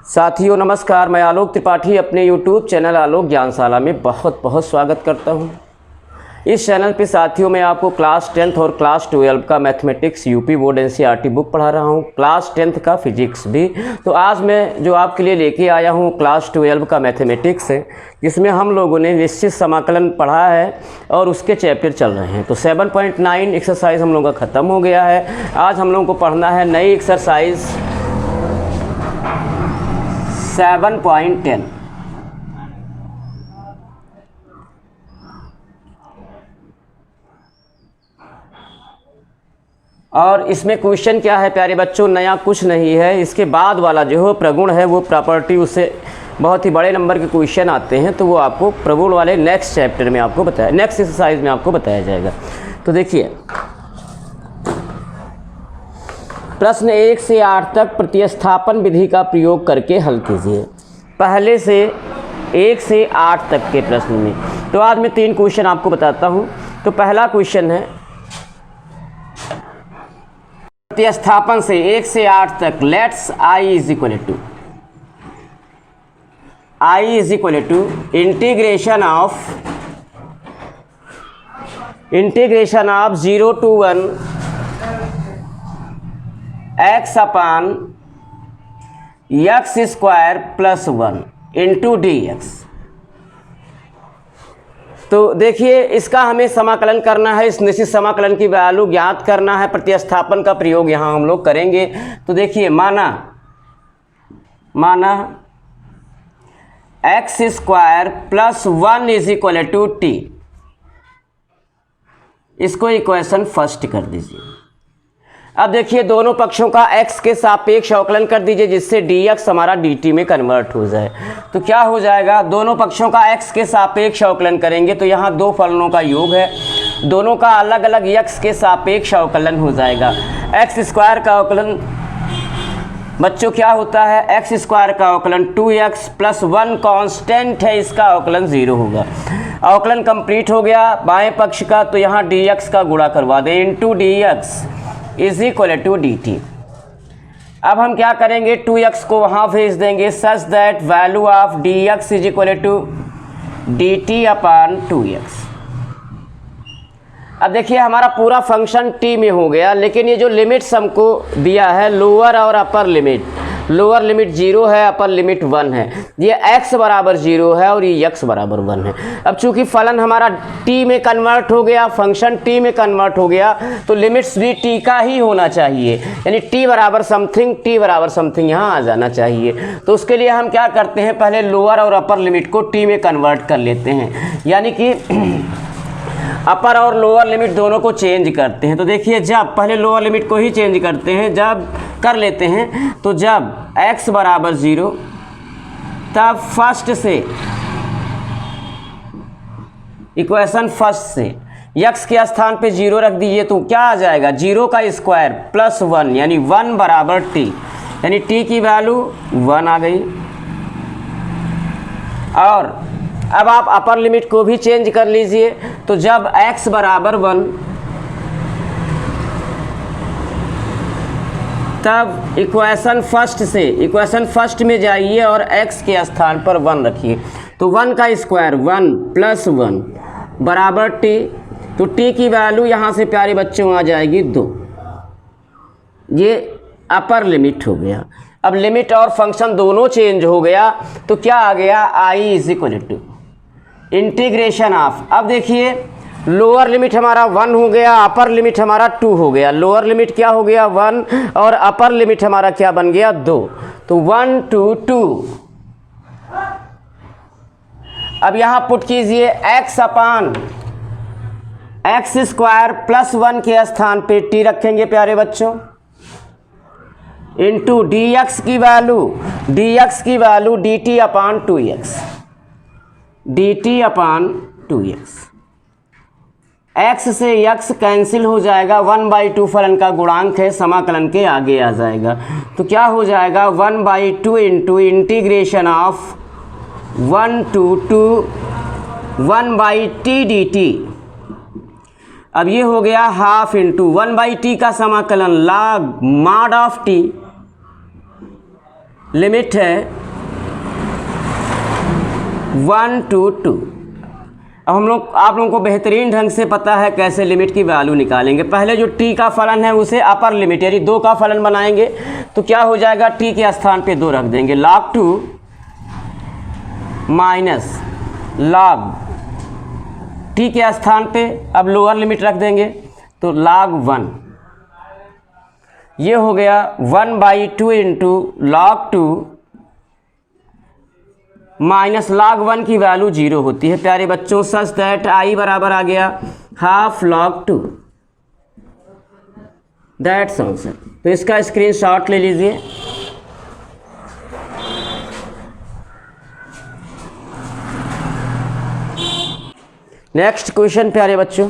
साथियों नमस्कार, मैं आलोक त्रिपाठी अपने YouTube चैनल आलोक ज्ञानशाला में बहुत बहुत स्वागत करता हूं। इस चैनल पे साथियों मैं आपको क्लास 10th और क्लास 12 का mathematics UP board NCERT book पढ़ा रहा हूं, क्लास 10th का फिजिक्स भी। तो आज मैं जो आपके लिए लेके आया हूं क्लास 12 का मैथमेटिक्स है, जिसमें हम लोगों ने निश्चित समाकलन पढ़ा है और उसके चैप्टर चल रहे हैं। तो 7.9 एक्सरसाइज हम लोगों का ख़त्म हो गया है। आज हम लोगों को पढ़ना है नई एक्सरसाइज 7.10। और इसमें क्वेश्चन क्या है प्यारे बच्चों, नया कुछ नहीं है। इसके बाद वाला जो प्रगुण है वो प्रॉपर्टी, उससे बहुत ही बड़े नंबर के क्वेश्चन आते हैं, तो वो आपको प्रगुण वाले नेक्स्ट चैप्टर में आपको बताया, नेक्स्ट एक्सरसाइज में आपको बताया जाएगा। तो देखिए प्रश्न 1 से 8 तक प्रतिस्थापन विधि का प्रयोग करके हल कीजिए। पहले से 1 से 8 तक के प्रश्न में तो आज मैं 3 क्वेश्चन आपको बताता हूं। तो पहला क्वेश्चन है प्रतिस्थापन से 1 से 8 तक। Let's i is equal to integration of 0 to 1 x upon x square plus 1 into d x. तो देखिए इसका हमें समाकलन करना है, इस निश्चित समाकलन की वैल्यू ज्ञात करना है। प्रतिस्थापन का प्रयोग यहाँ हम लोग करेंगे। तो देखिए माना x square plus 1 is equal to t. इसको इक्वेशन फर्स्ट कर दीजिए। अब देखिए दोनों पक्षों का x के सापेक्ष अवकलन कर दीजिए, जिससे dx हमारा dt में कन्वर्ट हो जाए। तो क्या हो जाएगा, दोनों पक्षों का x के सापेक्ष अवकलन करेंगे तो यहाँ दो फलनों का योग है, दोनों का अलग अलग x के सापेक्ष अवकलन हो जाएगा। x स्क्वायर का अवकलन बच्चों क्या होता है, x स्क्वायर का अवकलन 2x प्लस 1 कांस्टेंट है, इसका अवकलन 0 होगा। अवकलन कंप्लीट हो गया बाएं पक्ष का, तो यहाँ dx का गुणा करवा दें into dx is equal to d t. अब हम क्या करेंगे, 2x को वहाँ भेज देंगे such that value of d x is equal to d t upon 2x। अब देखिए हमारा पूरा फंक्शन t में हो गया, लेकिन ये जो लिमिट्स हमको दिया है लोअर और अपर लिमिट, लोअर लिमिट 0 है, अपर लिमिट 1 है। ये x बराबर 0 है और ये x बराबर 1 है। अब चूंकि फलन हमारा t में कन्वर्ट हो गया, फंक्शन t में कन्वर्ट हो गया, तो लिमिट्स भी t का ही होना चाहिए, यानी t बराबर समथिंग यहाँ आ जाना चाहिए। तो उसके लिए हम क्या करते हैं, पहले लोअर और अपर लिमिट को t में कन्वर्ट कर लेते हैं, यानी कि अपर और लोअर लिमिट दोनों को चेंज करते हैं। तो देखिए जब पहले लोअर लिमिट को ही चेंज करते हैं, जब कर लेते हैं, तो जब x बराबर 0 तब फर्स्ट से इक्वेशन फर्स्ट से x के स्थान पे 0 रख दीजिए, तो क्या आ जाएगा, 0 का स्क्वायर प्लस 1 यानी 1 बराबर t, यानी t की वैल्यू 1 आ गई। और अब आप अपर लिमिट को भी चेंज कर लीजिए, तो जब x बराबर 1 तब इक्वेशन फर्स्ट में जाइए और x के स्थान पर 1 रखिए, तो 1 का स्क्वायर 1 प्लस 1 बराबर t। तो t की वैल्यू यहाँ से प्यारे बच्चों आ जाएगी 2। ये अपर लिमिट हो गया। अब लिमिट और फंक्शन दोनों चेंज हो गया, तो क्या आ गया, i is equal to integration of. अब देखिए लोअर लिमिट हमारा 1 हो गया, अपर लिमिट हमारा 2 हो गया। लोअर लिमिट क्या हो गया 1 और अपर लिमिट हमारा क्या बन गया 2, तो 1 to 2। अब यहाँ पुट कीजिए x upon x square plus 1 के स्थान पे t रखेंगे प्यारे बच्चों, इंटू dx की वैल्यू dt अपान 2x, dt अपान 2x। x से x कैंसिल हो जाएगा, 1/2 फलन का गुणांक है, समाकलन के आगे आ जाएगा। तो क्या हो जाएगा 1/2 into integration of 1 to 2 1/t dt। अब ये हो गया हाफ इंटू 1/t का समाकलन log mod of t limit है 1 to 2। अब आप लोगों को बेहतरीन ढंग से पता है कैसे लिमिट की वैल्यू निकालेंगे। पहले जो t का फलन है उसे अपर लिमिट यानी 2 का फलन बनाएंगे, तो क्या हो जाएगा, t के स्थान पे 2 रख देंगे, log 2 माइनस log t के स्थान पे अब लोअर लिमिट रख देंगे तो log 1। ये हो गया 1/2 इंटू log 2 माइनस log 1 की वैल्यू 0 होती है प्यारे बच्चों, सच दैट i बराबर आ गया हाफ log 2। That's answer. तो इसका स्क्रीनशॉट ले लीजिए। नेक्स्ट क्वेश्चन प्यारे बच्चों,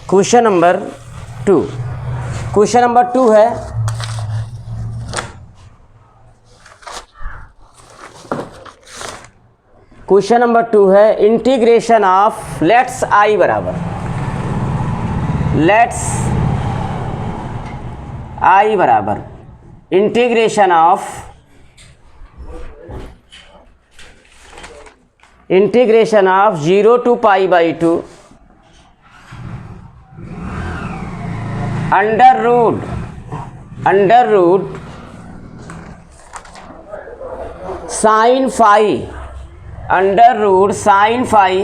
क्वेश्चन नंबर 2। क्वेश्चन नंबर 2 है इंटीग्रेशन ऑफ लेट्स i बराबर integration of 0 to π/2 under root sine phi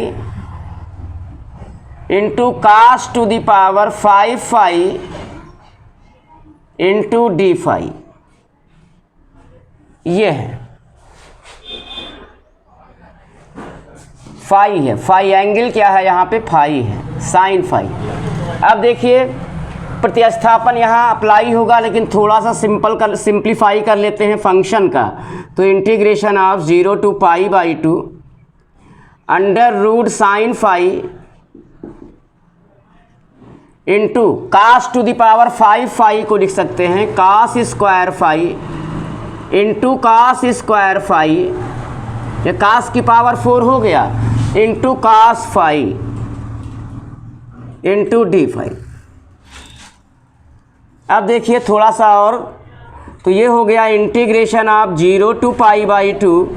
into cos to the power 5 phi into d phi. ये है फाई है, फाई एंगल क्या है यहाँ पे, फाई है, साइन फाई। अब देखिए प्रतिस्थापन यहाँ अप्लाई होगा, लेकिन थोड़ा सा सिंप्लीफाई कर लेते हैं फंक्शन का। तो integration of 0 to π/2 under root sine phi into cos to the power 5 phi को लिख सकते हैं cos square phi into cos square phi, ये कास की पावर 4 हो गया, into cos phi into d phi. अब देखिए थोड़ा सा और, तो ये हो गया integration of 0 to π/2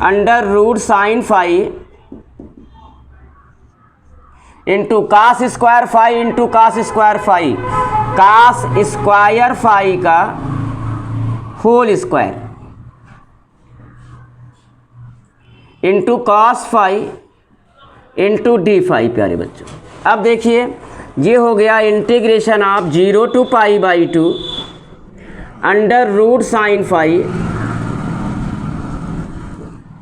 under root sine phi into cos square phi into cos square phi, cos square phi का whole square into cos phi into d phi. प्यारे बच्चों अब देखिए ये हो गया integration of 0 to π/2 under root sine phi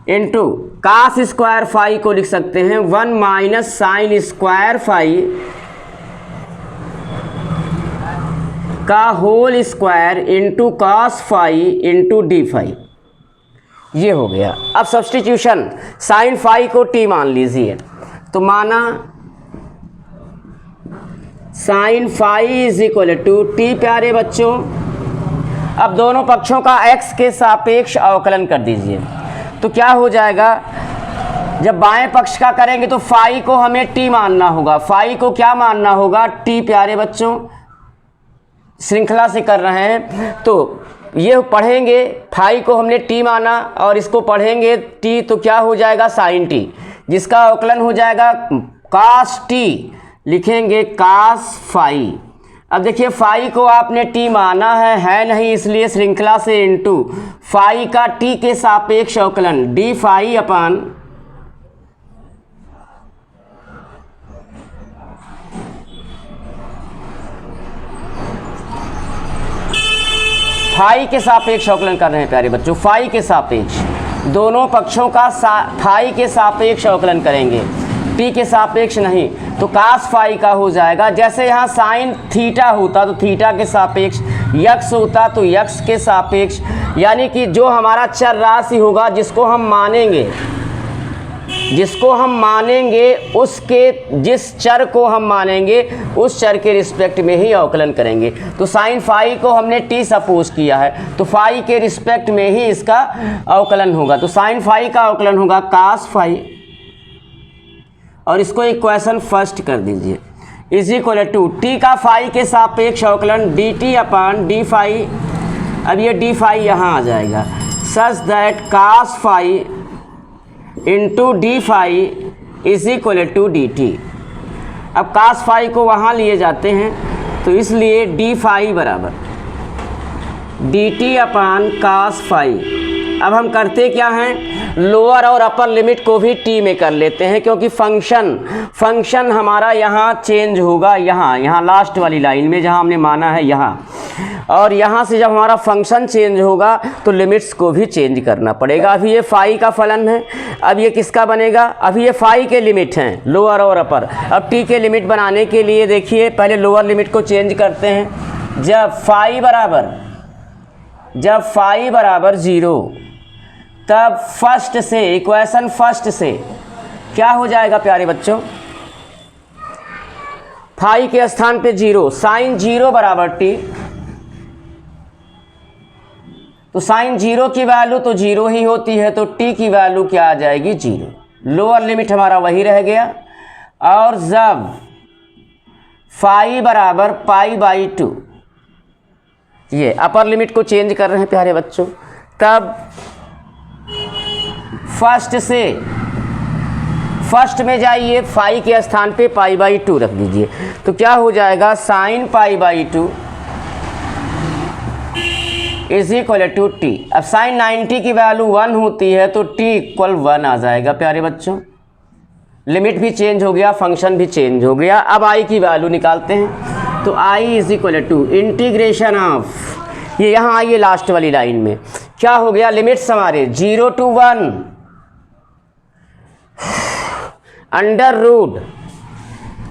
into cos square phi को लिख सकते हैं 1 माइनस साइन स्क्वायर फाई का whole square into cos phi into d phi. ये हो गया। अब सब्स्टिट्यूशन, साइन फाई को t मान लीजिए, तो माना sine phi is equal to t. प्यारे बच्चों अब दोनों पक्षों का x के सापेक्ष अवकलन कर दीजिए, तो क्या हो जाएगा, जब बाएं पक्ष का करेंगे तो फाई को हमें t मानना होगा, फाई को क्या मानना होगा, t। प्यारे बच्चों श्रृंखला से कर रहे हैं, तो ये पढ़ेंगे, फाई को हमने t माना और इसको पढ़ेंगे t, तो क्या हो जाएगा साइन t, जिसका अवकलन हो जाएगा कास t, लिखेंगे कास फाई। अब देखिए फाई को आपने t माना है नहीं, इसलिए श्रृंखला से इंटू फाई का t के सापेक्ष अवकलन डी फाई अपान फाई के सापेक्ष अवकलन कर रहे हैं प्यारे बच्चों, फाई के सापेक्ष, दोनों पक्षों का फाई के सापेक्ष अवकलन करेंगे, टी के सापेक्ष नहीं। तो कास फाई का हो जाएगा, जैसे यहाँ साइन थीटा होता तो थीटा के सापेक्ष, यक्स होता तो यक्स के सापेक्ष, यानी कि जो हमारा चर राशि होगा जिसको हम मानेंगे जिसको हम मानेंगे उसके, जिस चर को हम मानेंगे उस चर के रिस्पेक्ट में ही अवकलन करेंगे। तो साइन फाई को हमने टी सपोज किया है तो फाई के रिस्पेक्ट में ही इसका अवकलन होगा। तो साइन फाई का अवकलन होगा कास फाई, और इसको इक्वेशन फर्स्ट कर दीजिए, इज इक्वल टू टी का फाई के सापेक्ष अवकलन d t upon d phi. अब ये डी फाई यहाँ आ जाएगा, such that cos phi into d phi is equal to d t. अब कास फाई को वहाँ लिए जाते हैं तो इसलिए डी फाई बराबर D t upon cos phi. अब हम करते क्या हैं, लोअर और अपर लिमिट को भी टी में कर लेते हैं, क्योंकि फंक्शन हमारा यहाँ चेंज होगा, यहाँ लास्ट वाली लाइन में जहाँ हमने माना है यहाँ, और यहाँ से जब हमारा फंक्शन चेंज होगा तो लिमिट्स को भी चेंज करना पड़ेगा। अभी ये फाई का फलन है, अब ये किसका बनेगा, अभी ये फाई के लिमिट हैं लोअर और अपर। अब टी के लिमिट बनाने के लिए देखिए पहले लोअर लिमिट को चेंज करते हैं। जब फाई बराबर 0 तब फर्स्ट से, इक्वेशन फर्स्ट से क्या हो जाएगा प्यारे बच्चों, फाई के स्थान पे 0, साइन 0 बराबर टी। तो साइन 0 की वैल्यू तो 0 ही होती है, तो टी की वैल्यू क्या आ जाएगी 0। लोअर लिमिट हमारा वही रह गया। और जब फाई बराबर पाई बाई 2, ये अपर लिमिट को चेंज कर रहे हैं प्यारे बच्चों, तब फर्स्ट में जाइए, फाई के स्थान पे पाई बाई 2 रख दीजिए, तो क्या हो जाएगा sine pi by 2 is equal to t. अब साइन 90 की वैल्यू 1 होती है तो टी इक्वल 1 आ जाएगा प्यारे बच्चों। लिमिट भी चेंज हो गया, फंक्शन भी चेंज हो गया। अब आई की वैल्यू निकालते हैं, तो I is equal to integration of, ये यहाँ आइए लास्ट वाली लाइन में क्या हो गया, लिमिट्स हमारे 0 to 1 under root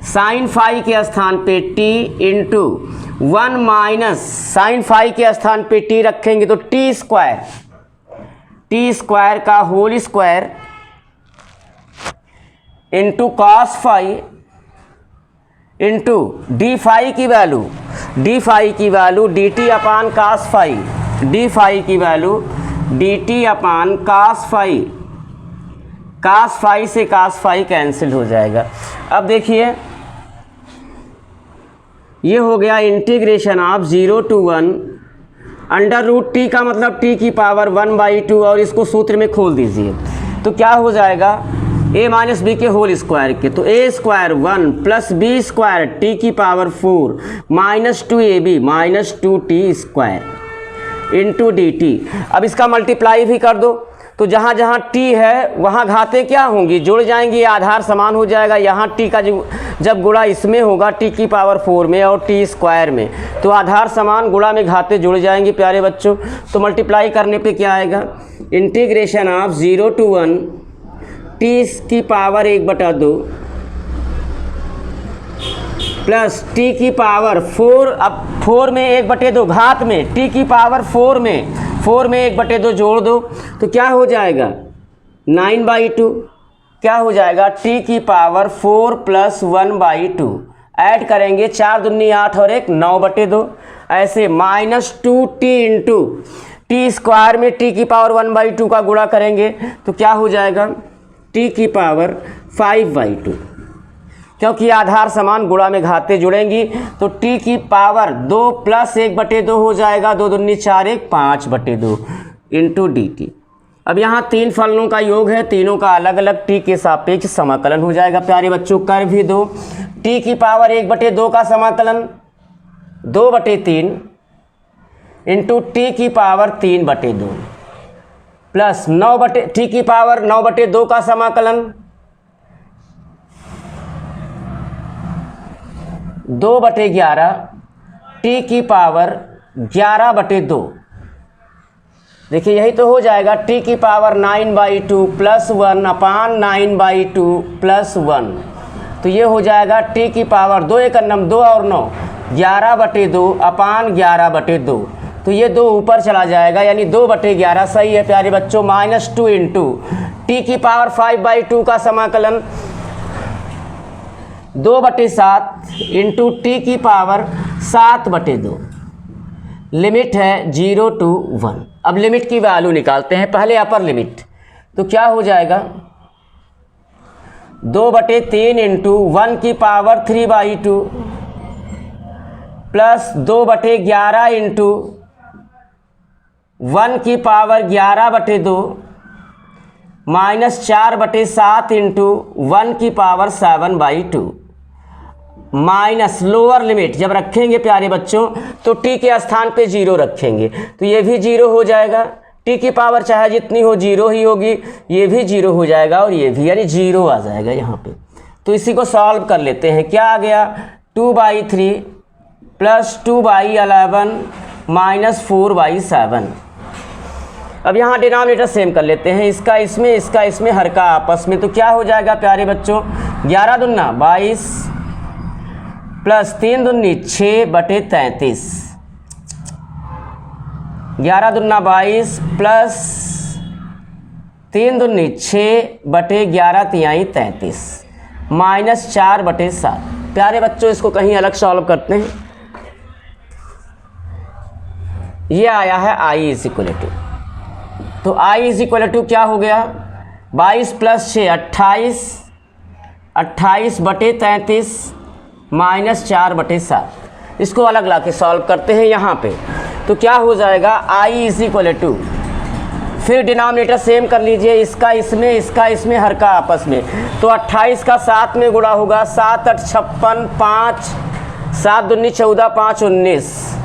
sine phi के स्थान पे t into 1 minus sine phi के स्थान पे टी रखेंगे तो टी स्क्वायर का whole square into cos phi into d phi की value d t upon cos phi, d phi की value d t upon cos phi. Cos phi से cos phi cancel हो जाएगा। अब देखिए ये हो गया integration of 0 to 1 under root t का मतलब टी की पावर 1/2, और इसको सूत्र में खोल दीजिए तो क्या हो जाएगा a माइनस बी के होल स्क्वायर के, तो a square 1 plus b square t की power 4 minus 2ab minus 2t square into d t. अब इसका मल्टीप्लाई भी कर दो, तो जहाँ जहाँ t है वहाँ घातें क्या होंगी, जुड़ जाएंगी, आधार समान हो जाएगा। यहाँ t का जब गुणा इसमें होगा t की पावर 4 में और t स्क्वायर में, तो आधार समान, गुणा में घातें जुड़ जाएंगी प्यारे बच्चों। तो मल्टीप्लाई करने पे क्या आएगा, इंटीग्रेशन ऑफ 0 to 1 t की पावर 1/2 प्लस टी की पावर 4, अब 4 में 1/2 घात में टी की पावर 4 में 1/2 जोड़ दो तो क्या हो जाएगा 9/2, क्या हो जाएगा टी की पावर 4 प्लस 1/2, ऐड करेंगे 4 दूनी 8 और 1 9/2, ऐसे minus 2t into T square में टी की पावर 1/2 का गुणा करेंगे तो क्या हो जाएगा टी की पावर 5/2, क्योंकि आधार समान, गुणा में घातें जुड़ेंगी तो t की पावर 2 प्लस 1/2 हो जाएगा, 2 दूनी 4 1 5/2 इंटू डी टी। अब यहाँ 3 फलनों का योग है, तीनों का अलग अलग t के सापेक्ष समाकलन हो जाएगा प्यारे बच्चों। कर भी दो, t की पावर 1/2 का समाकलन 2/3 इंटू टी की पावर 3/2 प्लस टी की पावर 9/2 का समाकलन 2/11 टी की पावर 11/2। देखिए यही तो हो जाएगा टी की पावर 9/2 प्लस 1 अपान 9/2 प्लस 1, तो ये हो जाएगा टी की पावर 2 1 2 और 9 11/2 अपान 11/2 तो ये 2 ऊपर चला जाएगा, यानी 2/11 सही है प्यारे बच्चों। -2 इंटू टी की पावर 5/2 का समाकलन 2/7 इंटू टी की पावर 7/2। लिमिट है 0 to 1। अब लिमिट की वैल्यू निकालते हैं, पहले अपर लिमिट। तो क्या हो जाएगा 2/3 इंटू 1 की पावर 3/2 प्लस 2/11 इंटू 1 की पावर 11/2 माइनस 4/7 इंटू 1 की पावर 7/2 माइनस लोअर लिमिट जब रखेंगे प्यारे बच्चों तो टी के स्थान पे 0 रखेंगे, तो ये भी 0 हो जाएगा। टी की पावर चाहे जितनी हो 0 ही होगी, ये भी 0 हो जाएगा और ये भी, यानी 0 आ जाएगा यहाँ पे। तो इसी को सॉल्व कर लेते हैं। क्या आ गया 2/3 प्लस 2/11 माइनस 4/7। अब यहाँ डिनोमिनेटर सेम कर लेते हैं, इसका इसमें हर का आपस में। तो क्या हो जाएगा प्यारे बच्चों 11 दूना 22 प्लस 3 दूनी 6/33। 11 दूना 22 प्लस 3 दूनी 6/11 तिहाई 33 माइनस 4/7। प्यारे बच्चों इसको कहीं अलग सॉल्व करते हैं। ये आया है I इज इक्वल टू, तो I इज इक्वल टू क्या हो गया 22 प्लस 6 28, 28/33 माइनस 4/7। इसको अलग ला के सॉल्व करते हैं यहाँ पे। तो क्या हो जाएगा I इज इक्वल टू, फिर डिनोमिनेटर सेम कर लीजिए, इसका इसमें हर का आपस में। तो 28 का 7 में गुणा होगा, 7 8 56, 5 7 दूनी 14, 5 19,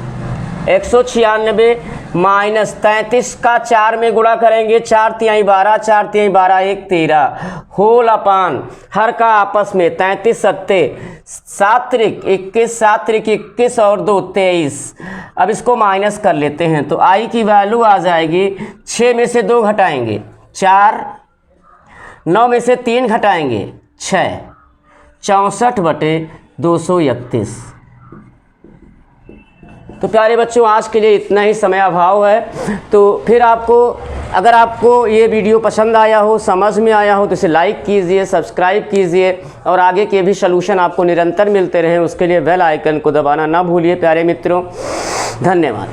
196 माइनस 33 का 4 में गुणा करेंगे, 4 तिहाई 12, 4 तिहाई 12 1 13 होल अपान हर का आपस में 33 सत्ते 7 त्रिक 21, 7 त्रिक 21 और 2 23। अब इसको माइनस कर लेते हैं, तो आई की वैल्यू आ जाएगी 6 में से 2 घटाएंगे 4, 9 में से 3 घटाएंगे 6, 64/231। तो प्यारे बच्चों आज के लिए इतना ही, समय अभाव है। तो फिर अगर आपको ये वीडियो पसंद आया हो, समझ में आया हो, तो इसे लाइक कीजिए, सब्सक्राइब कीजिए और आगे के भी सलूशन आपको निरंतर मिलते रहें उसके लिए बेल आइकन को दबाना ना भूलिए प्यारे मित्रों। धन्यवाद।